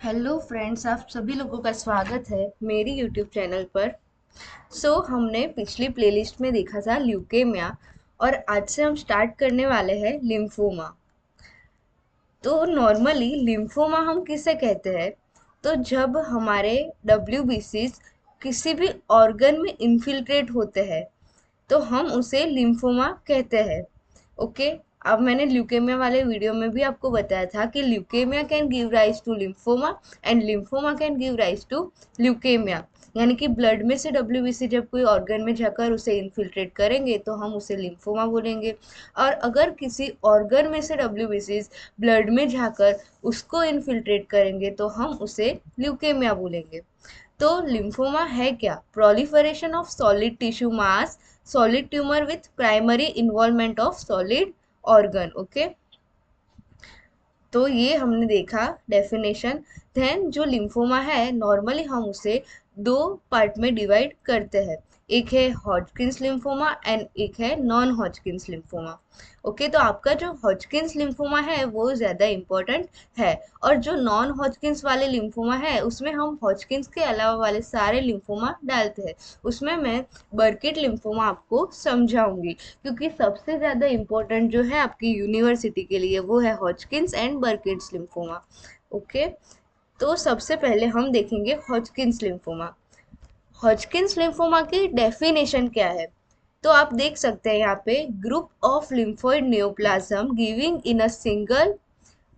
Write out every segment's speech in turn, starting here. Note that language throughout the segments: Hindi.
हेलो फ्रेंड्स, आप सभी लोगों का स्वागत है मेरी यूट्यूब चैनल पर। हमने पिछली प्लेलिस्ट में देखा था ल्यूकेमिया और आज से हम स्टार्ट करने वाले हैं लिम्फोमा। तो नॉर्मली लिम्फोमा हम किसे कहते हैं? तो जब हमारे डब्ल्यूबीसीज किसी भी ऑर्गन में इन्फिल्ट्रेट होते हैं तो हम उसे लिम्फोमा कहते हैं। ओके। अब मैंने ल्यूकेमिया वाले वीडियो में भी आपको बताया था कि leukaemia can give rise to lymphoma and lymphoma can give rise to leukaemia. यानी कि ब्लड में से डब्ल्यूबीसी जब कोई ऑर्गन में जाकर उसे इन्फिल्ट्रेट करेंगे तो हम उसे लिम्फोमा बोलेंगे। और अगर किसी ऑर्गन में से डब्ल्यूबीसी ब्लड में जाकर उसको इन्फिल्ट्रेट करेंगे तो हम उसे ल्यूकेमिया बोलेंगे। तो लिम्फोमा है क्या? Proliferation of solid tissue mass, solid tumour with primary involvement of solid organ. Okay, तो ये हमने देखा डेफिनेशन। देन जो लिम्फोमा है नॉर्मली हम उसे दो पार्ट में डिवाइड करते हैं। एक है हॉजकिंस लिम्फोमा एंड एक है नॉन हॉजकिंस लिम्फोमा। ओके, तो आपका जो हॉजकिंस लिम्फोमा है वो ज़्यादा इम्पोर्टेंट है। और जो नॉन हॉजकिंस वाले लिम्फोमा है उसमें हम हॉजकिंस के अलावा वाले सारे लिम्फोमा डालते हैं। उसमें मैं बर्किट लिम्फोमा आपको समझाऊंगी, क्योंकि सबसे ज़्यादा इम्पोर्टेंट जो है आपकी यूनिवर्सिटी के लिए वो है Hodgkin's and Burkitt's lymphoma. Okay, तो सबसे पहले हम देखेंगे हॉजकिंस लिम्फोमा। हॉजकिंस लिम्फोमा की डेफिनेशन क्या है? तो आप देख सकते हैं यहाँ पे, group of lymphoid neoplasm giving in a single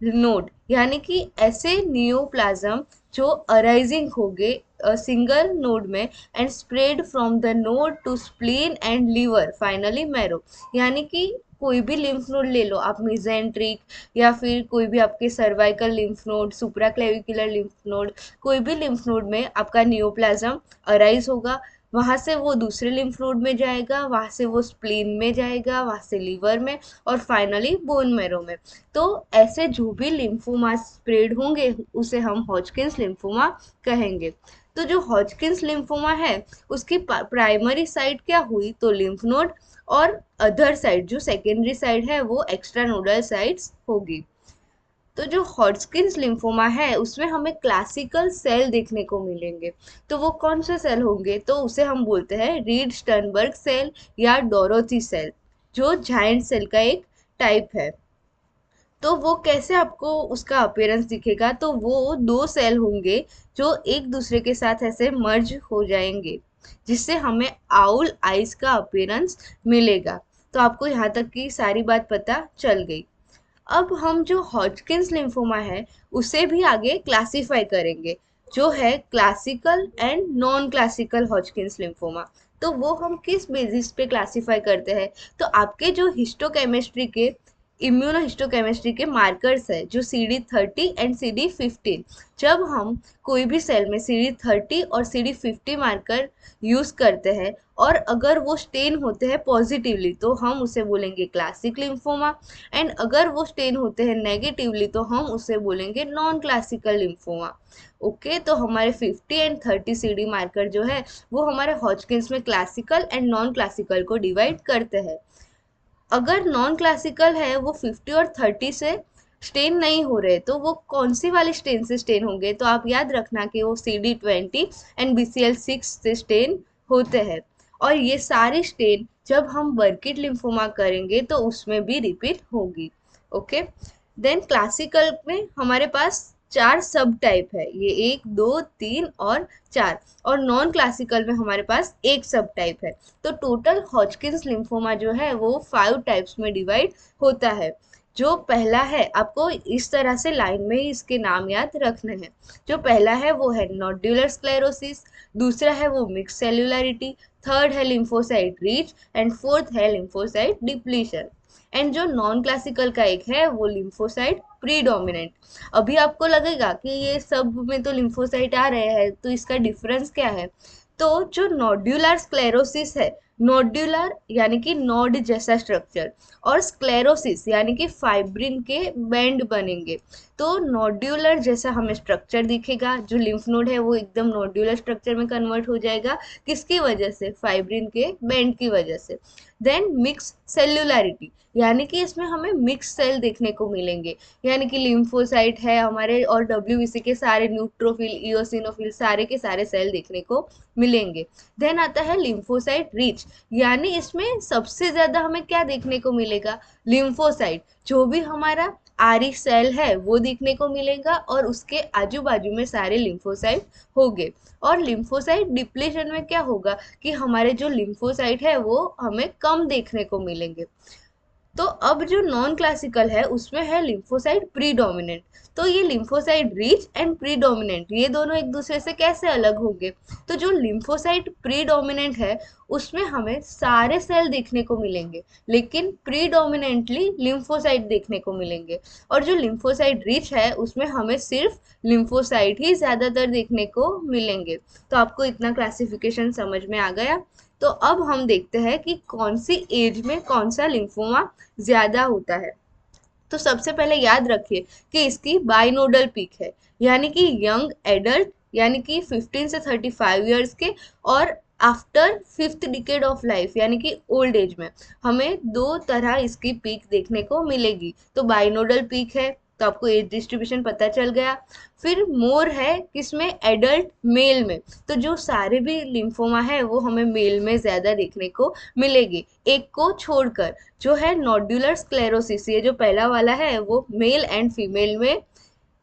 node, यानी कि ऐसे नियोप्लाज्म जो अराइजिंग होंगे सिंगल नोड में and spread from the node to spleen and liver finally marrow. यानी कि कोई भी लिम्फ नोड ले लो आप, मिजेंट्रिक या फिर कोई भी आपके cervical lymph node, supraclavicular lymph node, कोई भी लिम्फ नोड में आपका नियोप्लाज्म अराइज होगा। वहां से वो दूसरे लिम्फ नोड में जाएगा, वहां से वो स्प्लीन में जाएगा, वहां से लीवर में और फाइनली बोन मैरो में। तो ऐसे जो भी लिम्फोमा स्प्रेड होंगे उसे हम हॉजकिंस लिम्फोमा कहेंगे। तो जो हॉजकिंस लिम्फोमा है उसकी प्राइमरी साइड क्या हुई? तो लिम्फ नोड। और अदर साइड जो सेकेंडरी साइड है वो एक्स्ट्रा नोडल साइड्स होगी। तो जो हॉजकिंस लिम्फोमा है उसमें हमें क्लासिकल सेल देखने को मिलेंगे। तो वो कौन से सेल होंगे? तो उसे हम बोलते हैं रीड स्टर्नबर्ग सेल या डोरोथी सेल, जो जायंट सेल का एक टाइप है। तो वो कैसे आपको उसका अपीयरेंस दिखेगा? तो वो दो सेल होंगे जो एक दूसरे के साथ ऐसे मर्ज हो जाएंगे, जिससे हमें आउल आइज का अपीयरेंस मिलेगा। तो आपको यहाँ तक की सारी बात पता चल गई। अब हम जो हॉजकिंस लिम्फोमा है उसे भी आगे क्लासिफाई करेंगे, जो है classical and non classical Hodgkin's lymphoma. तो वो हम किस बेसिस पे क्लासिफाई करते हैं? तो आपके जो हिस्टोकेमिस्ट्री के इम्यूनोहिस्टोकेमिस्ट्री के मार्कर्स है, जो CD30 एंड CD15, जब हम कोई भी सेल में CD30 और CD50 मार्कर यूज करते हैं और अगर वो स्टेन होते हैं पॉजिटिवली तो हम उसे बोलेंगे क्लासिक लिम्फोमा, एंड अगर वो स्टेन होते हैं नेगेटिवली तो हम उसे बोलेंगे नॉन क्लासिकल लिम्फोमा। ओके, तो हमारे 50 एंड 30 CD मार्कर जो है वो हमारे हॉजकिंस में क्लासिकल एंड नॉन क्लासिकल को डिवाइड करते हैं। अगर नॉन क्लासिकल है वो 50 और 30 से स्टेन नहीं हो रहे तो वो कौन सी वाली स्टेन से स्टेन होंगे? तो आप याद रखना कि वो CD20 एंड BCL6 से स्टेन होते हैं। और ये सारी स्टेन जब हम बर्किट लिम्फोमा करेंगे तो उसमें भी रिपीट होगी। ओके, देन क्लासिकल में हमारे पास चार सब टाइप है, ये 1, 2, 3 और 4। और नॉन क्लासिकल में हमारे पास एक सब टाइप है। तो टोटल हॉजकिंस लिम्फोमा जो है वो 5 टाइप्स में डिवाइड होता है। जो पहला है, आपको इस तरह से लाइन में ही इसके नाम याद रखने हैं। जो पहला है वो है नोड्यूलर स्क्लेरोसिस, दूसरा है वो मिक्स सेल्युलरिटी, थर्ड है लिम्फोसाइट रीच एंड फोर्थ है लिम्फोसाइट डिप्लीशन। एंड जो नॉन क्लासिकल का एक है वो लिम्फोसाइट प्रीडोमिनेंट। अभी आपको लगेगा कि ये सब में तो लिम्फोसाइट आ रहे हैं, तो इसका डिफरेंस क्या है? तो जो नोड्यूलर स्क्लेरोसिस है, नोड्यूलर यानी कि नोड जैसा स्ट्रक्चर, और स्क्लेरोसिस यानी कि फाइब्रिन के बैंड बनेंगे। तो नोड्यूलर जैसा हमें स्ट्रक्चर दिखेगा, जो लिम्फ नोड है वो एकदम नोड्यूलर स्ट्रक्चर में कन्वर्ट हो जाएगा। किसकी वजह से? फाइब्रिन के बैंड की वजह से। देन मिक्स सेल्युलरिटी, यानी कि इसमें हमें मिक्स सेल देखने को मिलेंगे, यानी कि लिम्फोसाइट है हमारे और डब्ल्यूबीसी के सारे न्यूट्रोफिल, इओसिनोफिल, सारे के सारे सेल देखने को मिलेंगे। देन आता है लिम्फोसाइट रिच, यानी इसमें सबसे ज्यादा हमें क्या देखने को मिलेगा? लिम्फोसाइट। जो भी हमारा आरी सेल है वो देखने को मिलेगा और उसके आजू बाजू में सारे लिम्फोसाइट होंगे। और लिम्फोसाइट डिप्लीशन में क्या होगा कि हमारे जो लिम्फोसाइट है वो हमें कम देखने को मिलेंगे। तो अब जो नॉन क्लासिकल है उसमें है लिम्फोसाइट प्रीडोमिनेंट। तो ये लिम्फोसाइट रिच एंड प्रीडोमिनेंट, ये दोनों एक दूसरे से कैसे अलग होंगे? तो जो लिम्फोसाइट प्रीडोमिनेंट है उसमें हमें सारे सेल देखने को मिलेंगे, लेकिन प्रीडोमिनेंटली लिम्फोसाइट देखने को मिलेंगे। और जो लिम्फोसाइट रिच है उसमें हमें सिर्फ लिम्फोसाइट ही ज्यादातर देखने को मिलेंगे। तो आपको इतना क्लासिफिकेशन समझ में आ गया। तो अब हम देखते हैं कि कौन सी एज में कौन सा लिम्फोमा ज्यादा होता है। तो सबसे पहले याद रखिए कि इसकी बाइनोडल पीक है, यानी कि यंग एडल्ट, यानी कि 15 से 35 ईयर्स के, और after fifth decade of life, यानी कि ओल्ड एज में हमें दो तरह इसकी पीक देखने को मिलेगी। तो बाइनोडल पीक है, तो आपको एज डिस्ट्रीब्यूशन पता चल गया। फिर मोर है किसमें? एडल्ट मेल में। तो जो सारे भी लिम्फोमा है वो हमें मेल में ज्यादा देखने को मिलेगी, एक को छोड़कर, जो है नोड्यूलर स्क्लेरोसिस। ये जो पहला वाला है वो मेल एंड फीमेल में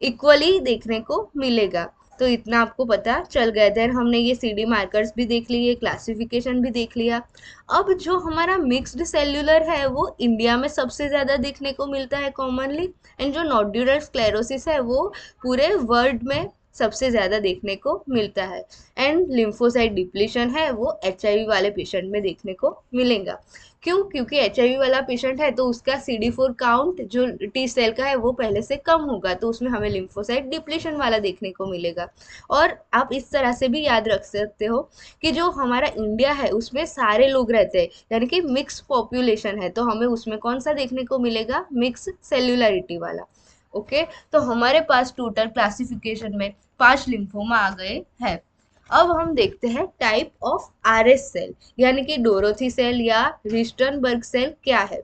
इक्वली देखने को मिलेगा। तो इतना आपको पता चल गया। देन हमने ये सीडी मार्कर्स भी देख लिए, क्लासिफिकेशन भी देख लिया। अब जो हमारा मिक्स्ड सेल्यूलर है वो इंडिया में सबसे ज्यादा देखने को मिलता है कॉमनली, एंड जो नोड्यूलर स्क्लेरोसिस है वो पूरे वर्ल्ड में सबसे ज्यादा देखने को मिलता है। एंड लिम्फोसाइट डिप्लीशन है वो एचआईवी वाले पेशेंट में देखने को मिलेगा। क्यों? क्योंकि एचआईवी वाला पेशेंट है तो उसका CD4 काउंट जो टी सेल का है वो पहले से कम होगा, तो उसमें हमें लिम्फोसाइट डिप्लीशन वाला देखने को मिलेगा। और आप इस तरह से भी याद रख सकते हो कि जो हमारा इंडिया है उसमें सारे लोग रहते हैं, यानी कि मिक्स पॉपुलेशन है, तो हमें उसमें कौन सा देखने को मिलेगा? मिक्स सेल्युलरिटी वाला। ओके, तो हमारे पास टोटल क्लासिफिकेशन में 5 लिम्फोमा आ गए हैं। अब हम देखते हैं टाइप ऑफ आरएस सेल, यानी कि डोरोथी सेल या रिस्टनबर्ग सेल क्या है।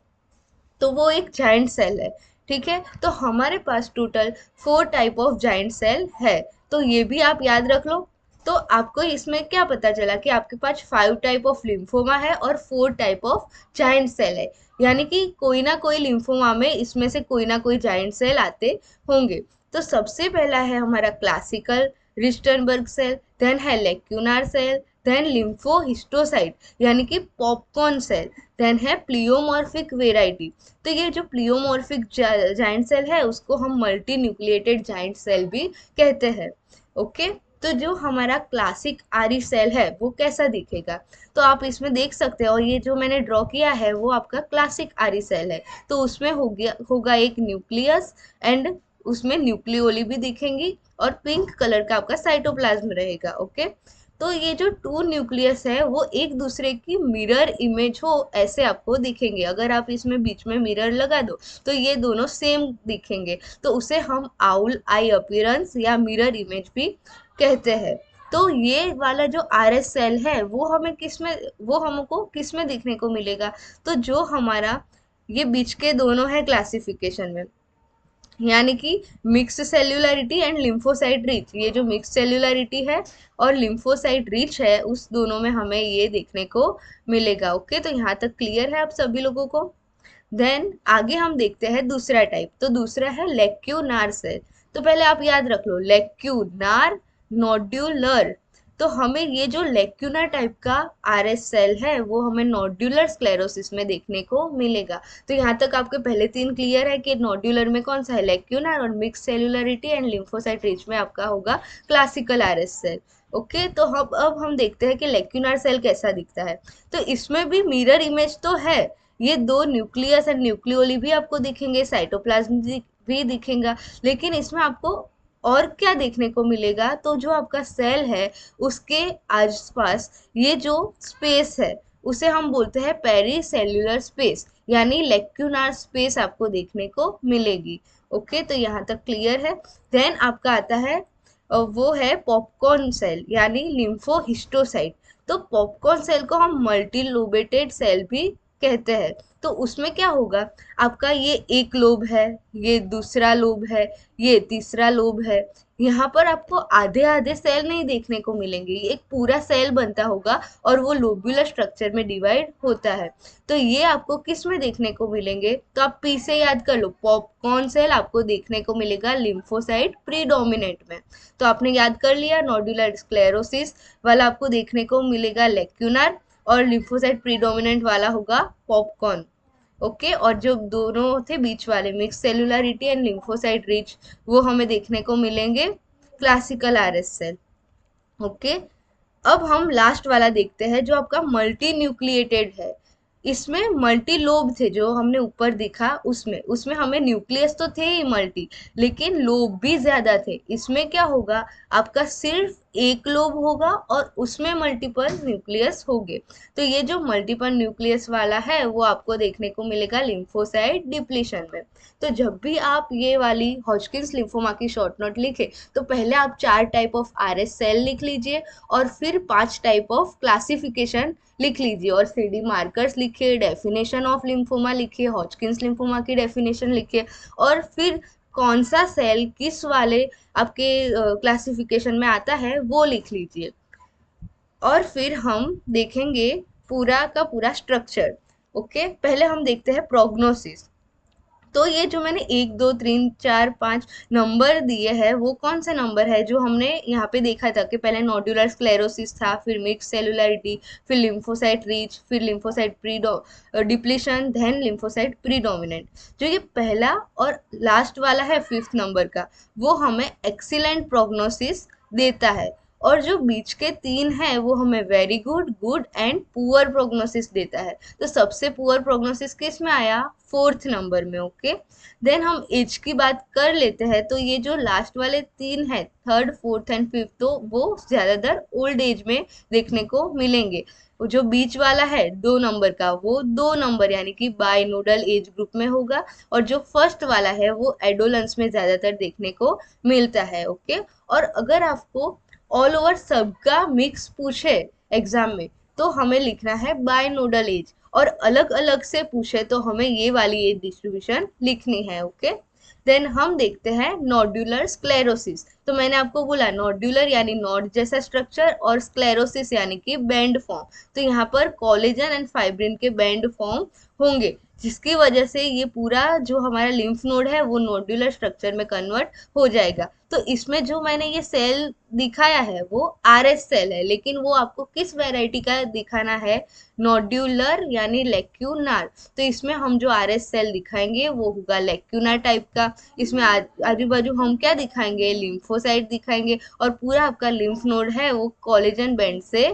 तो वो एक जाइंट सेल है, ठीक है। तो हमारे पास total 4 type of giant cell है, तो ये भी आप याद रख लो। तो आपको इसमें क्या पता चला कि आपके पास 5 टाइप ऑफ लिम्फोमा है और 4 टाइप ऑफ जाइंट सेल है, यानी कि कोई ना कोई लिम्फोमा में इसमें से कोई ना कोई जाइंट सेल आते होंगे। तो सबसे पहला है हमारा क्लासिकल रिस्टनबर्ग सेल, देन है लेक्यूनार सेल, देन लिम्फोहिस्टोसाइट यानी कि पॉपकॉर्न सेल, देन है प्लियोमॉर्फिक वेराइटी। तो ये जो प्लियोमॉर्फिक जाइंट सेल है उसको हम मल्टी न्यूक्लिएटेड जाइंट सेल भी कहते हैं। ओके, तो जो हमारा क्लासिक आरी सेल है वो कैसा दिखेगा? तो आप इसमें देख सकते हो, और ये जो मैंने ड्रॉ किया है वो आपका क्लासिक आरी सेल है। तो उसमें होगा एक न्यूक्लियस, एंड उसमें न्यूक्लियोली भी दिखेंगी, और पिंक कलर का आपका साइटोप्लाज्म रहेगा। ओके, तो ये जो 2 न्यूक्लियस है वो एक दूसरे की मिरर इमेज हो ऐसे आपको दिखेंगे। अगर आप इसमें बीच में मिरर लगा दो तो ये दोनों सेम दिखेंगे, तो उसे हम आउल आई अपीयरेंस या मिरर इमेज भी कहते हैं। तो ये वाला जो आरएस सेल है वो हमको किसमें देखने को मिलेगा? तो जो हमारा ये बीच के दोनों है क्लासिफिकेशन में, यानी कि मिक्स सेल्युलरिटी एंड लिम्फोसाइट रिच, ये जो मिक्स सेल्युलरिटी है और लिम्फोसाइट रिच है उस दोनों में हमें ये देखने को मिलेगा। ओके, तो यहाँ तक क्लियर है आप सभी लोगों को? देन आगे हम देखते हैं दूसरा टाइप। तो दूसरा है लेक्यूनार सेल। तो पहले आप याद रख लो, लेक्यूनार, नोड्यूलर। तो हमें ये जो लेक्यूनर टाइप का आरएस सेल है वो हमें नोड्यूलर स्क्लेरोसिस में देखने को मिलेगा। तो यहाँ तक आपके पहले 3 क्लियर है कि नोड्यूलर में कौन सा है? लेक्यूनर, और मिक्स सेल्युलरिटी एंड लिम्फोसाइट रिच में आपका होगा क्लासिकल आरएस सेल। ओके, तो अब हम देखते हैं कि लेक्यूनर सेल कैसा दिखता है। तो इसमें भी मिरर इमेज तो है, ये 2 न्यूक्लियस एंड न्यूक्लियोली भी आपको दिखेंगे, साइटोप्लाज्म भी दिखेगा, लेकिन इसमें आपको और क्या देखने को मिलेगा? तो जो आपका सेल है उसके आसपास ये जो स्पेस है उसे हम बोलते हैं पेरी सेल्यूलर स्पेस, यानी लेक्यूनार स्पेस आपको देखने को मिलेगी। ओके, तो यहाँ तक क्लियर है। देन आपका आता है वो है पॉपकॉर्न सेल यानी लिम्फोहिस्टोसाइट। तो पॉपकॉर्न सेल को हम मल्टीलोबेटेड सेल भी कहते हैं। तो उसमें क्या होगा, आपका ये एक लोब है, ये दूसरा लोब है, ये तीसरा लोब है। यहाँ पर आपको आधे आधे सेल नहीं देखने को मिलेंगे, ये एक पूरा सेल बनता होगा और वो लोब्यूलर स्ट्रक्चर में डिवाइड होता है। तो ये आपको किस में देखने को मिलेंगे, तो आप पी से याद कर लो, पॉपकॉर्न सेल आपको देखने को मिलेगा लिम्फोसाइट प्रीडोमिनेंट में। तो आपने याद कर लिया, नोडुलर स्क्लेरोसिस वाला आपको देखने को मिलेगा लेक्यूनार, और लिम्फोसाइट प्रीडोमिनेंट वाला होगा पॉपकॉर्न। ओके, और जो दोनों थे बीच वाले mix cellularity and lymphocyte rich, वो हमें देखने को मिलेंगे क्लासिकल आरएस सेल। ओके, अब हम लास्ट वाला देखते हैं जो आपका मल्टी न्यूक्लिएटेड है। इसमें मल्टी लोब थे जो हमने ऊपर देखा, उसमें उसमें हमें न्यूक्लियस तो थे ही मल्टी, लेकिन लोब भी ज्यादा थे। इसमें क्या होगा, आपका सिर्फ एक लोब होगा और उसमें मल्टीपल न्यूक्लियस होंगे। तो ये जो मल्टीपल न्यूक्लियस वाला है वो आपको देखने को मिलेगा लिम्फोसाइट डिप्लीशन में। तो जब भी आप ये वाली हॉजकिंस लिम्फोमा की शॉर्ट नोट लिखे, तो पहले आप 4 टाइप ऑफ आरएस सेल लिख लीजिए, और फिर 5 टाइप ऑफ क्लासिफिकेशन लिख लीजिए, और सीडी मार्कर्स लिखिए, डेफिनेशन ऑफ लिम्फोमा लिखिए, हॉजकिंस लिम्फोमा की डेफिनेशन लिखिए, और फिर कौन सा सेल किस वाले आपके क्लासिफिकेशन में आता है वो लिख लीजिए। और फिर हम देखेंगे पूरा का पूरा स्ट्रक्चर। ओके, पहले हम देखते हैं प्रोग्नोसिस। तो ये जो मैंने 1 2 3 4 5 नंबर दिए हैं, वो कौन से नंबर है जो हमने यहाँ पे देखा था कि पहले नोडुलर स्क्लेरोसिस था, फिर मिक्स सेलुलरिटी, फिर लिम्फोसाइट रीच, फिर lymphocyte pre depletion, then lymphocyte predominant. जो ये पहला और लास्ट वाला है 5th नंबर का, वो हमें एक्सीलेंट प्रोग्नोसिस देता है। और जो बीच के 3 हैं वो हमें very good, good and poor prognosis देता है। तो सबसे पुअर प्रोग्नोसिस किस में आया, 4th नंबर में। ओके, देन हम एज की बात कर लेते हैं। तो ये जो लास्ट वाले 3 हैं, 3rd 4th एंड 5th, तो वो ज्यादातर ओल्ड एज में देखने को मिलेंगे। जो बीच वाला है 2 नंबर का, वो 2 नंबर यानी कि बाइनोडल एज ग्रुप में होगा। और जो फर्स्ट वाला है वो एडोलेंस में ज्यादातर देखने को मिलता है। ओके, और अगर आपको ऑल ओवर सबका मिक्स पूछे एग्जाम में, तो हमें लिखना है बाइनोडल एज, और अलग अलग से पूछे तो हमें ये वाली एज डिस्ट्रीब्यूशन लिखनी है। ओके, देन हम देखते हैं नोड्यूलर स्क्लेरोसिस। तो मैंने आपको बोला नोड्यूलर यानी नॉड जैसा स्ट्रक्चर, और स्क्लेरोसिस यानी कि बैंड फॉर्म। तो यहाँ पर कोलेजन एंड फाइब्रिन के बैंड फॉर्म होंगे, जिसकी वजह से ये पूरा जो हमारा लिम्फ नोड है वो नोड्यूलर स्ट्रक्चर में कन्वर्ट हो जाएगा। तो इसमें जो मैंने ये सेल दिखाया है वो आरएस सेल है, लेकिन वो आपको किस वैरायटी का दिखाना है, नोड्यूलर यानी लेक्यूनार। तो इसमें हम जो आरएस सेल दिखाएंगे वो होगा लेक्यूनार टाइप का। इसमें आजू बाजू हम क्या दिखाएंगे, लिम्फोसाइट दिखाएंगे, और पूरा आपका लिम्फ नोड है वो कोलेजन बैंड से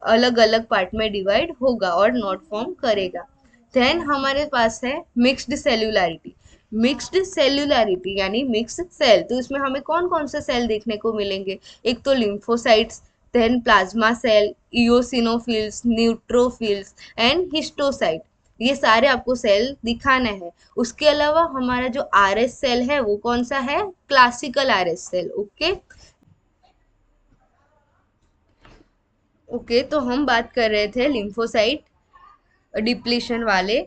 अलग अलग पार्ट में डिवाइड होगा और नोड फॉर्म करेगा। देन हमारे पास है मिक्स्ड सेल्यूलरिटी। मिक्स्ड सेल्यूलरिटी यानी मिक्स सेल, तो इसमें हमें कौन कौन से सेल देखने को मिलेंगे, एक तो lymphocytes, then plasma cell, eosinophils, neutrophils and histiocyte. ये सारे आपको सेल दिखाने हैं। उसके अलावा हमारा जो आरएस सेल है वो कौन सा है, classical RS cell. Okay, okay, तो हम बात कर रहे थे लिम्फोसाइट डिप्लीशन वाले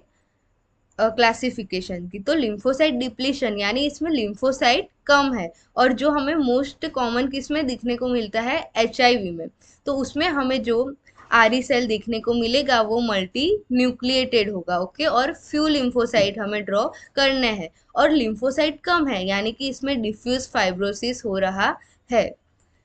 क्लासिफिकेशन की। तो लिम्फोसाइट डिप्लीशन यानी इसमें लिम्फोसाइट कम है, और जो हमें मोस्ट कॉमन किसमें दिखने को मिलता है, एचआईवी में। तो उसमें हमें जो आरी सेल देखने को मिलेगा वो मल्टी न्यूक्लिएटेड होगा। ओके, और फ्यू लिम्फोसाइट हमें ड्रॉ करने हैं, और लिम्फोसाइट कम है यानी कि इसमें डिफ्यूज फाइब्रोसिस हो रहा है।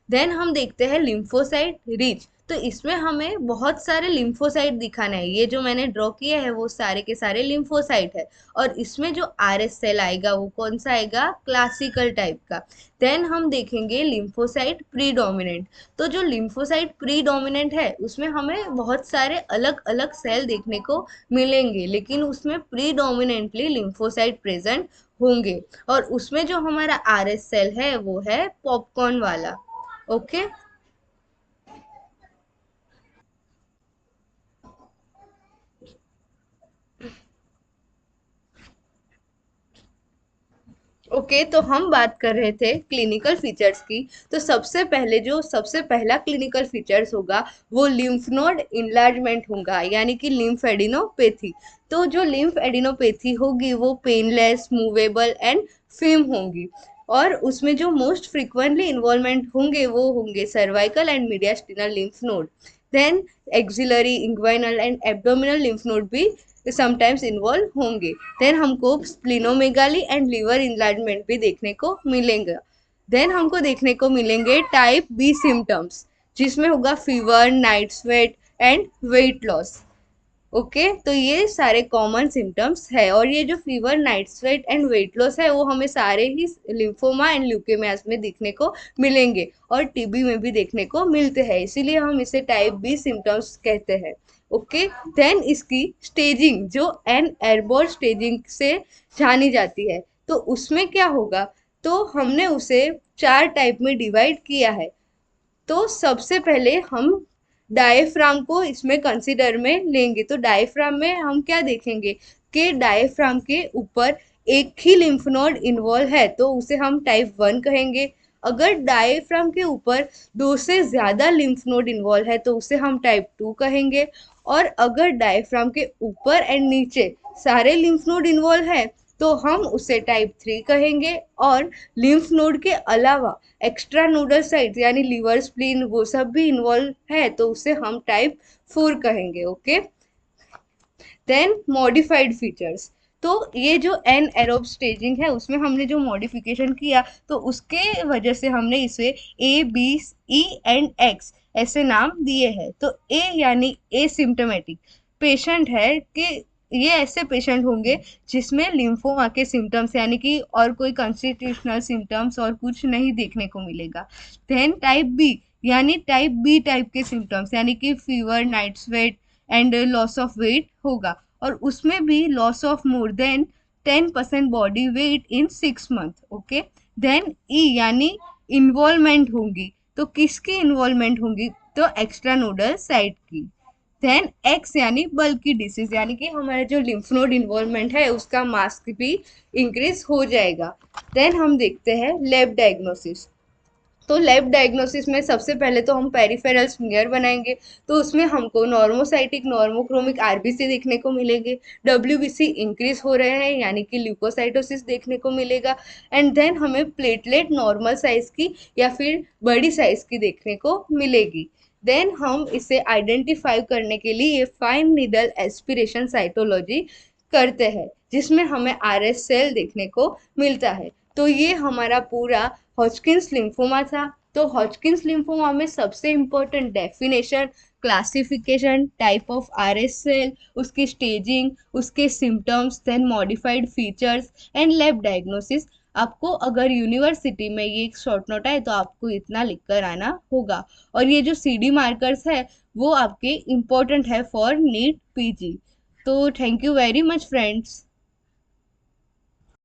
देन हम देखते हैं लिम्फोसाइट रिच। तो इसमें हमें बहुत सारे लिम्फोसाइट दिखाना है, ये जो मैंने ड्रॉ किए हैं वो सारे के सारे लिम्फोसाइट है। और इसमें जो आरएस सेल आएगा वो कौन सा आएगा, क्लासिकल टाइप का। देन हम देखेंगे लिम्फोसाइट प्रीडोमिनेंट। तो जो लिम्फोसाइट प्रीडोमिनेंट है उसमें हमें बहुत सारे अलग अलग सेल देखने को मिलेंगे, लेकिन उसमें प्रीडोमिनेंटली लिम्फोसाइट प्रेजेंट होंगे। और उसमें जो हमारा आरएस सेल है वो है पॉपकॉर्न वाला। ओके, ओके, तो हम बात कर रहे थे क्लिनिकल फीचर्स की। तो सबसे पहला क्लिनिकल फीचर्स होगा वो लिम्फ नोड इनलार्जमेंट होगा, यानी कि लिम्फ एडिनोपैथी। तो जो लिम्फ एडिनोपैथी होगी वो पेनलेस, मूवेबल एंड फिल्म होंगी। और उसमें जो मोस्ट फ्रिक्वेंटली इन्वॉल्वमेंट होंगे वो होंगे cervical and mediastinal lymph node. Then axillary, inguinal and abdominal lymph node भी समटाइम्स इन्वॉल्व होंगे। देन हमको स्प्लिनोमेगाली एंड लिवर इंलार्जमेंट भी देखने को मिलेंगे। देन हमको देखने को मिलेंगे टाइप बी सिम्टम्स, जिसमें होगा fever, night sweat and weight loss. Okay, तो ये सारे कॉमन सिम्टम्स है। और ये जो fever, night sweat and weight loss है वो हमें सारे ही लिम्फोमा एंड ल्यूकेमियाज में देखने को मिलेंगे और टीबी में भी देखने को मिलते हैं, इसीलिए हम इसे टाइप बी सिम्टम्स कहते हैं। ओके, देन इसकी स्टेजिंग जो एन एयरबोर्न स्टेजिंग से जानी जाती है, तो उसमें क्या होगा, तो हमने उसे 4 टाइप में डिवाइड किया है। तो सबसे पहले हम डायफ्राम को इसमें कंसिडर में लेंगे। तो डायफ्राम में हम क्या देखेंगे कि डायफ्राम के ऊपर एक ही लिम्फ नोड इन्वॉल्व है, तो उसे हम टाइप 1 कहेंगे। अगर डायफ्राम के ऊपर 2 से ज़्यादा लिम्फ नोड इन्वॉल्व है तो उसे हम टाइप 2 कहेंगे। और अगर डायफ्राम के ऊपर एंड नीचे सारे लिम्फ नोड इन्वॉल्व है तो हम उसे टाइप 3 कहेंगे। और लिम्फ नोड के अलावा एक्स्ट्रा नोडल साइट्स यानी लिवर, स्प्लीन, वो सब भी इन्वॉल्व है तो उसे हम टाइप 4 कहेंगे। Okay, then modified features. तो ये जो एन एरोब स्टेजिंग है उसमें हमने जो मॉडिफिकेशन किया तो उसके वजह से हमने इसे ए, बी, ई एंड एक्स ऐसे नाम दिए हैं। तो ए यानी एसिम्टोमेटिक पेशेंट है कि ये ऐसे पेशेंट होंगे जिसमें लिम्फोमा के सिम्टम्स यानी कि और कोई कॉन्स्टिट्यूशनल सिम्टम्स और कुछ नहीं देखने को मिलेगा। देन टाइप बी यानी टाइप बी टाइप के सिम्टम्स यानी कि fever, night sweat and loss of weight होगा। और उसमें भी loss of more than 10% body weight in 6 month. Okay, then E यानी इन्वॉल्वमेंट होंगी। तो किसकी इन्वॉल्वमेंट होंगी, तो एक्स्ट्रा नोडल साइट की। देन एक्स यानी बल्कि डिसीज यानी कि हमारे जो लिम्फ नोड इन्वॉल्वमेंट है उसका मास्क भी इंक्रीज हो जाएगा। देन हम देखते हैं लैब डायग्नोसिस। तो लैब डायग्नोसिस में सबसे पहले तो हम पेरिफेरल स्मीयर बनाएंगे। तो उसमें हमको नॉर्मोसाइटिक, नॉर्मोक्रोमिक आरबीसी देखने को मिलेंगे। डब्ल्यूबीसी इंक्रीज हो रहे हैं यानी कि ल्यूकोसाइटोसिस देखने को मिलेगा। एंड देन हमें प्लेटलेट नॉर्मल साइज की या फिर बड़ी साइज की देखने को मिलेगी। देन हम इसे आइडेंटिफाई करने के लिए फाइन नीडल एस्पिरेशन साइटोलॉजी करते हैं, जिसमें हमें आरएस सेल देखने को मिलता है। तो ये हमारा पूरा हॉजकिंस लिम्फोमा था। तो हॉजकिंस लिम्फोमा में सबसे important definition, classification, type of RS cell, उसकी स्टेजिंग, उसके symptoms, then modified features and lab diagnosis. आपको अगर यूनिवर्सिटी में ये एक शॉर्ट नोट है तो आपको इतना लिख कर आना होगा। और ये जो CD मार्कर्स है वो आपके इम्पोर्टेंट है फॉर नीट पीजी। तो thank you very much friends.